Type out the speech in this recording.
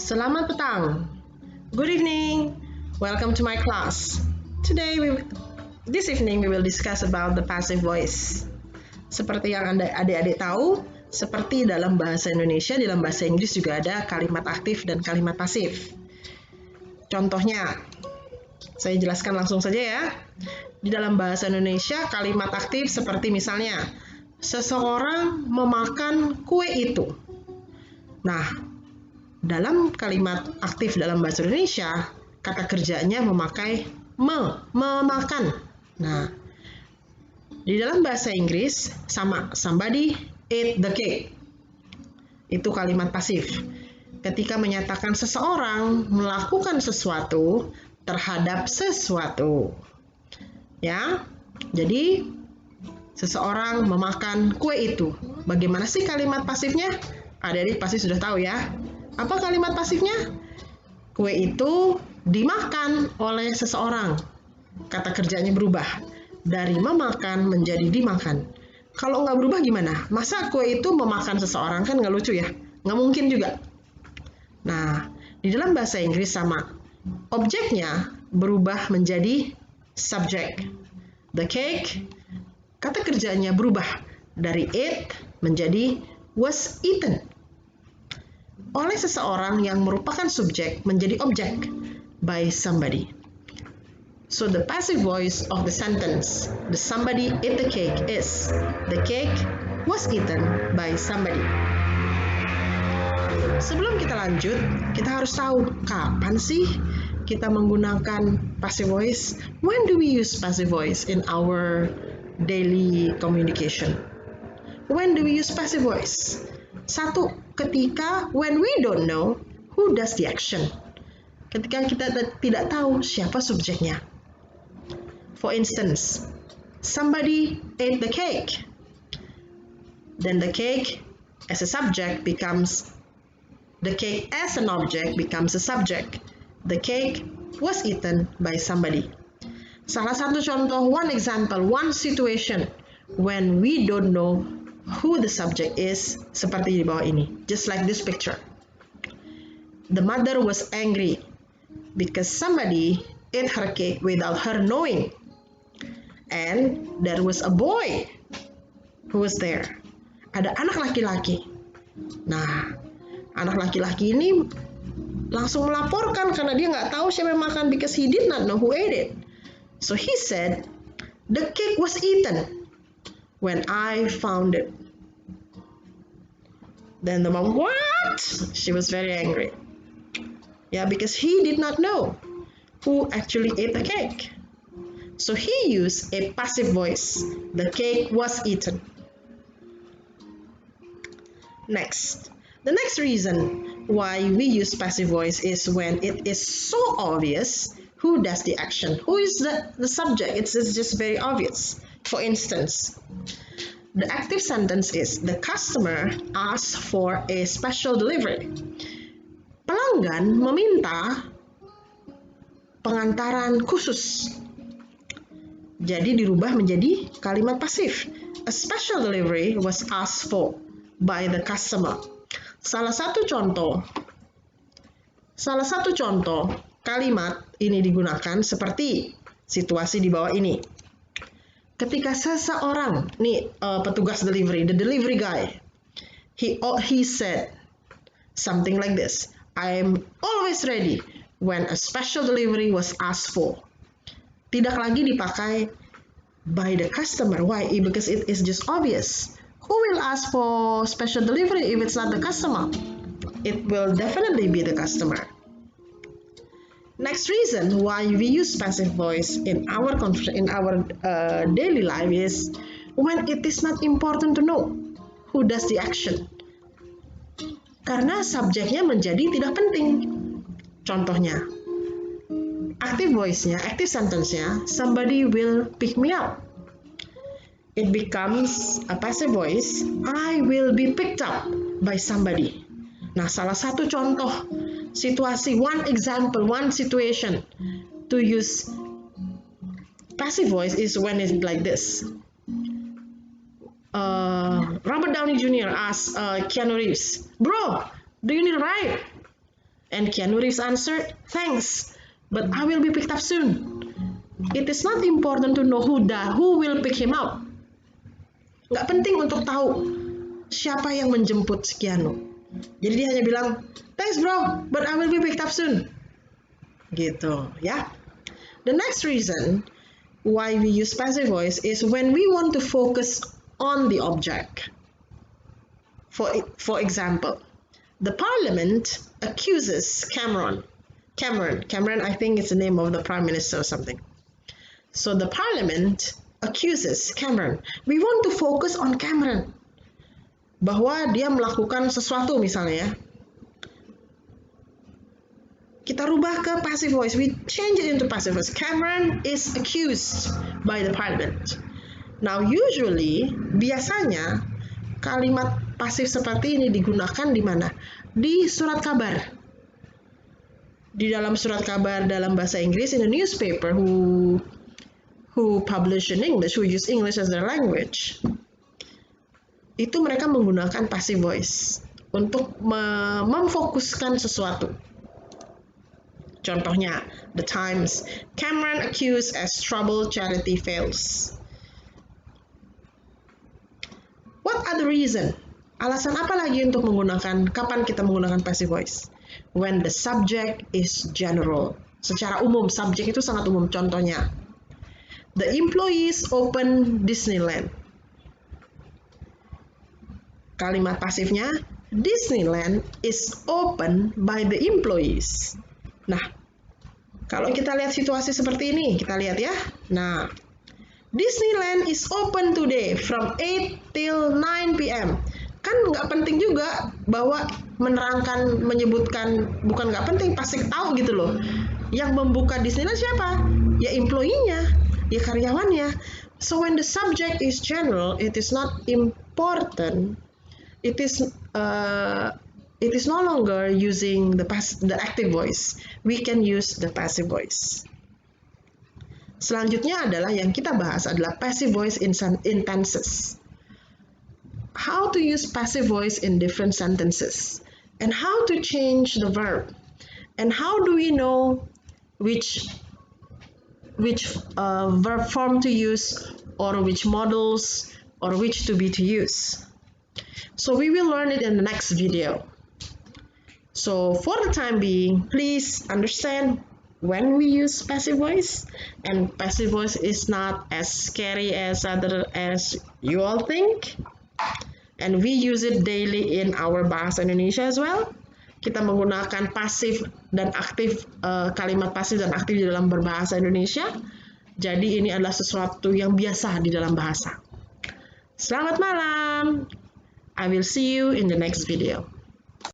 Selamat petang. Good evening. Welcome to my class. This evening we will discuss about the passive voice. Seperti yang adik-adik tahu, seperti dalam bahasa Indonesia, dalam bahasa Inggris juga ada kalimat aktif dan kalimat pasif. Contohnya, saya jelaskan langsung saja ya. Di dalam bahasa Indonesia, kalimat aktif seperti misalnya, seseorang memakan kue itu. Nah, dalam kalimat aktif dalam bahasa Indonesia, kata kerjanya memakai memakan. Nah, di dalam bahasa Inggris sama, somebody ate the cake. Itu kalimat pasif. Ketika menyatakan seseorang melakukan sesuatu terhadap sesuatu. Ya. Jadi seseorang memakan kue itu. Bagaimana sih kalimat pasifnya? Adik-adik pasti sudah tahu ya. Apa kalimat pasifnya? Kue itu dimakan oleh seseorang. Kata kerjanya berubah. Dari memakan menjadi dimakan. Kalau nggak berubah gimana? Masa kue itu memakan seseorang? Kan nggak lucu ya? Nggak mungkin juga. Nah, di dalam bahasa Inggris sama. Objeknya berubah menjadi subjek. The cake, kata kerjanya berubah. Dari ate menjadi was eaten. Oleh seseorang yang merupakan subjek menjadi objek by somebody. So the passive voice of the sentence, the somebody ate the cake is, the cake was eaten by somebody. Sebelum kita lanjut, kita harus tahu kapan sih kita menggunakan passive voice? When do we use passive voice in our daily communication? When do we use passive voice? Satu, ketika when we don't know who does the action. Ketika kita tidak tahu siapa subjeknya. For instance, somebody ate the cake. Then the cake as a subject becomes, the cake as an object becomes a subject. The cake was eaten by somebody. Salah satu contoh, one example, one situation when we don't know who the subject is, seperti di bawah ini. Just like this picture. The mother was angry because somebody ate her cake without her knowing. And there was a boy who was there. Ada anak laki-laki. Nah, anak laki-laki ini langsung melaporkan karena dia nggak tahu siapa yang makan because he did not know who ate it. So he said, the cake was eaten when I found it. Then the mom, what? She was very angry. Yeah, because he did not know who actually ate the cake. So he used a passive voice. The cake was eaten. Next. The next reason why we use passive voice is when it is so obvious who does the action. Who is the subject? It's just very obvious. For instance, the active sentence is, the customer asks for a special delivery. Pelanggan meminta pengantaran khusus. Jadi dirubah menjadi kalimat pasif. A special delivery was asked for by the customer. Salah satu contoh kalimat ini digunakan seperti situasi di bawah ini. Ketika seseorang, petugas delivery, the delivery guy, he said something like this, I'm always ready when a special delivery was asked for. Tidak lagi dipakai by the customer. Why? Because it is just obvious. Who will ask for special delivery if it's not the customer? It will definitely be the customer. Next reason why we use passive voice in our daily life is when it is not important to know who does the action. Karena subjeknya menjadi tidak penting. Contohnya, active voice-nya, active sentence-nya, somebody will pick me up. It becomes a passive voice, I will be picked up by somebody. Nah, salah satu contoh situasi, one example, one situation to use passive voice is when it's like this. Robert Downey Jr. asked Keanu Reeves, bro, do you need a ride? And Keanu Reeves answered, "Thanks, but I will be picked up soon. It is not important to know who will pick him up." Nggak penting untuk tahu siapa yang menjemput si Keanu. Jadi dia hanya bilang, "Thanks bro, but I will be picked up soon." Gitu ya. The next reason why we use passive voice is when we want to focus on the object. For example, the parliament accuses Cameron, I think it's the name of the prime minister or something. So the parliament accuses Cameron. We want to focus on Cameron. Bahwa dia melakukan sesuatu misalnya ya. Kita rubah ke passive voice. We change it into passive voice. Cameron is accused by the parliament. Now usually, biasanya kalimat pasif seperti ini digunakan di mana? Di surat kabar. Di dalam surat kabar dalam bahasa Inggris, in a newspaper who publish in English, who use English as their language, itu mereka menggunakan passive voice untuk memfokuskan sesuatu. Contohnya, The Times, Cameron accused as troubled charity fails. What other reason? Alasan apa lagi untuk kapan kita menggunakan passive voice? When the subject is general. Secara umum, subjek itu sangat umum. Contohnya, the employees open Disneyland. Kalimat pasifnya, Disneyland is open by the employees. Nah, kalau kita lihat situasi seperti ini, kita lihat ya. Nah, Disneyland is open today from 8 till 9 p.m. Kan nggak penting juga bahwa menyebutkan, bukan nggak penting, pasti tahu gitu loh. Yang membuka Disneyland siapa? Ya employee-nya, ya karyawannya. So when the subject is general, it is not important. It is no longer using the active voice. We can use the passive voice. Selanjutnya adalah yang kita bahas adalah passive voice in tenses. How to use passive voice in different sentences, and how to change the verb, and how do we know which verb form to use, or which models, or which to be to use. So we will learn it in the next video. So for the time being, please understand when we use passive voice, and passive voice is not as scary as you all think, and we use it daily in our bahasa Indonesia as well. Kita menggunakan pasif dan aktif, kalimat pasif dan aktif di dalam berbahasa Indonesia. Jadi ini adalah sesuatu yang biasa di dalam bahasa. Selamat malam. I will see you in the next video.